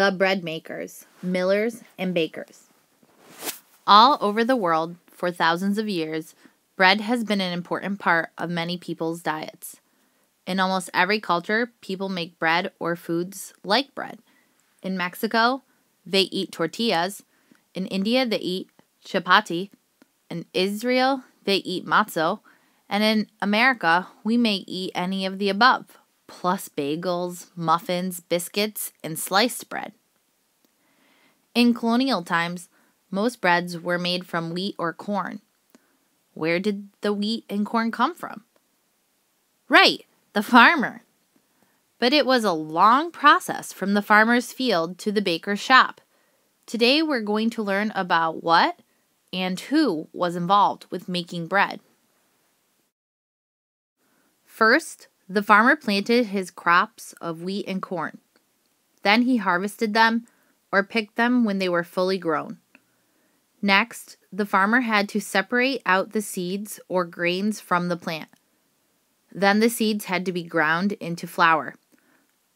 the bread makers, millers, and bakers. All over the world, for thousands of years, bread has been an important part of many people's diets. In almost every culture, people make bread or foods like bread. In Mexico, they eat tortillas. In India, they eat chapati. In Israel, they eat matzo. And in America, we may eat any of the above, plus bagels, muffins, biscuits, and sliced bread. In colonial times, most breads were made from wheat or corn. Where did the wheat and corn come from? Right, the farmer. But it was a long process from the farmer's field to the baker's shop. Today we're going to learn about what and who was involved with making bread. First, the farmer planted his crops of wheat and corn. Then he harvested them or picked them when they were fully grown. Next, the farmer had to separate out the seeds or grains from the plant. Then the seeds had to be ground into flour.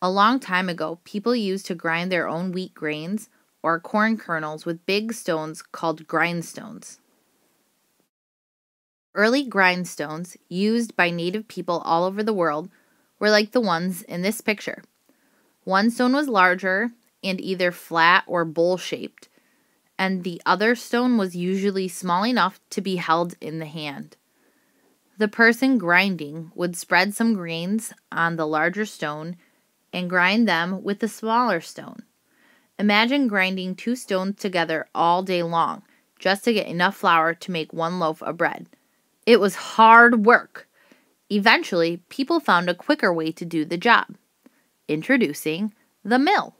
A long time ago, people used to grind their own wheat grains or corn kernels with big stones called grindstones. Early grindstones, used by native people all over the world, were like the ones in this picture. One stone was larger and either flat or bowl-shaped, and the other stone was usually small enough to be held in the hand. The person grinding would spread some grains on the larger stone and grind them with the smaller stone. Imagine grinding two stones together all day long just to get enough flour to make one loaf of bread. It was hard work. Eventually, people found a quicker way to do the job. Introducing the mill.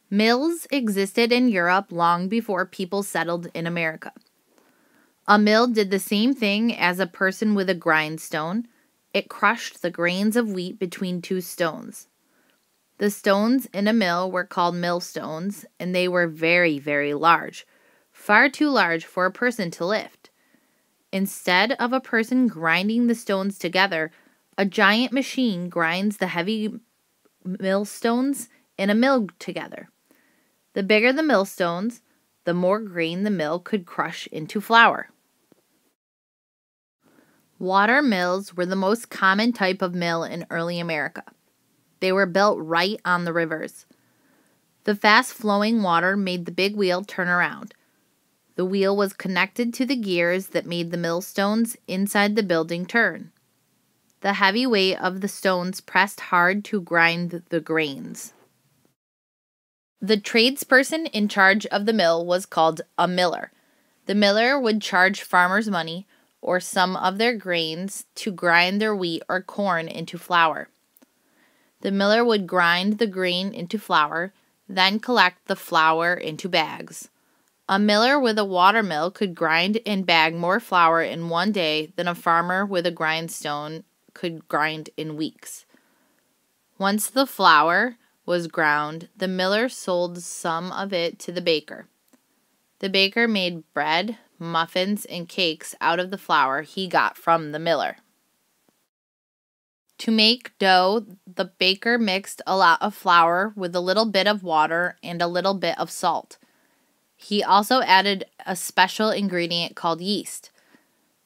Mills existed in Europe long before people settled in America. A mill did the same thing as a person with a grindstone. It crushed the grains of wheat between two stones. The stones in a mill were called millstones, and they were very, very large, far too large for a person to lift. Instead of a person grinding the stones together, a giant machine grinds the heavy millstones in a mill together. The bigger the millstones, the more grain the mill could crush into flour. Water mills were the most common type of mill in early America. They were built right on the rivers. The fast-flowing water made the big wheel turn around. The wheel was connected to the gears that made the millstones inside the building turn. The heavy weight of the stones pressed hard to grind the grains. The tradesperson in charge of the mill was called a miller. The miller would charge farmers money or some of their grains to grind their wheat or corn into flour. The miller would grind the grain into flour, then collect the flour into bags. A miller with a water mill could grind and bag more flour in one day than a farmer with a grindstone could grind in weeks. Once the flour was ground, the miller sold some of it to the baker. The baker made bread, muffins, and cakes out of the flour he got from the miller. To make dough, the baker mixed a lot of flour with a little bit of water and a little bit of salt. He also added a special ingredient called yeast.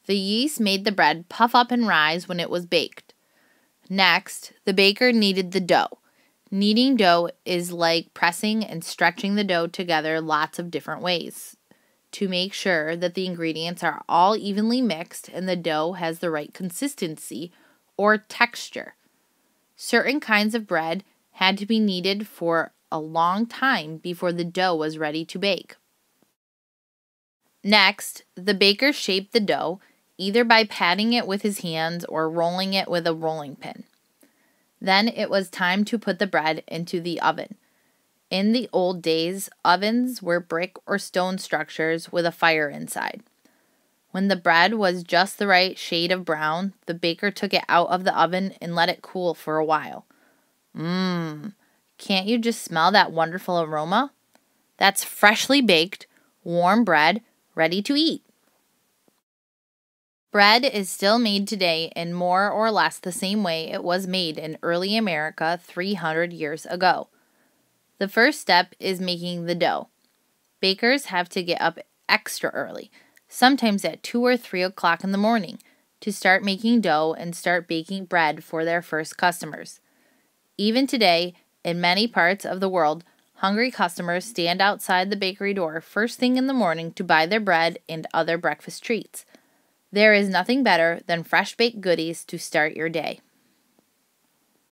The yeast made the bread puff up and rise when it was baked. Next, the baker kneaded the dough. Kneading dough is like pressing and stretching the dough together lots of different ways to make sure that the ingredients are all evenly mixed and the dough has the right consistency or texture. Certain kinds of bread had to be kneaded for a long time before the dough was ready to bake. Next, the baker shaped the dough either by patting it with his hands or rolling it with a rolling pin. Then it was time to put the bread into the oven. In the old days, ovens were brick or stone structures with a fire inside. When the bread was just the right shade of brown, the baker took it out of the oven and let it cool for a while. Can't you just smell that wonderful aroma? That's freshly baked, warm bread, ready to eat. Bread is still made today in more or less the same way it was made in early America 300 years ago. The first step is making the dough. Bakers have to get up extra early, sometimes at 2 or 3 o'clock in the morning, to start making dough and start baking bread for their first customers. Even today, in many parts of the world, hungry customers stand outside the bakery door first thing in the morning to buy their bread and other breakfast treats. There is nothing better than fresh baked goodies to start your day.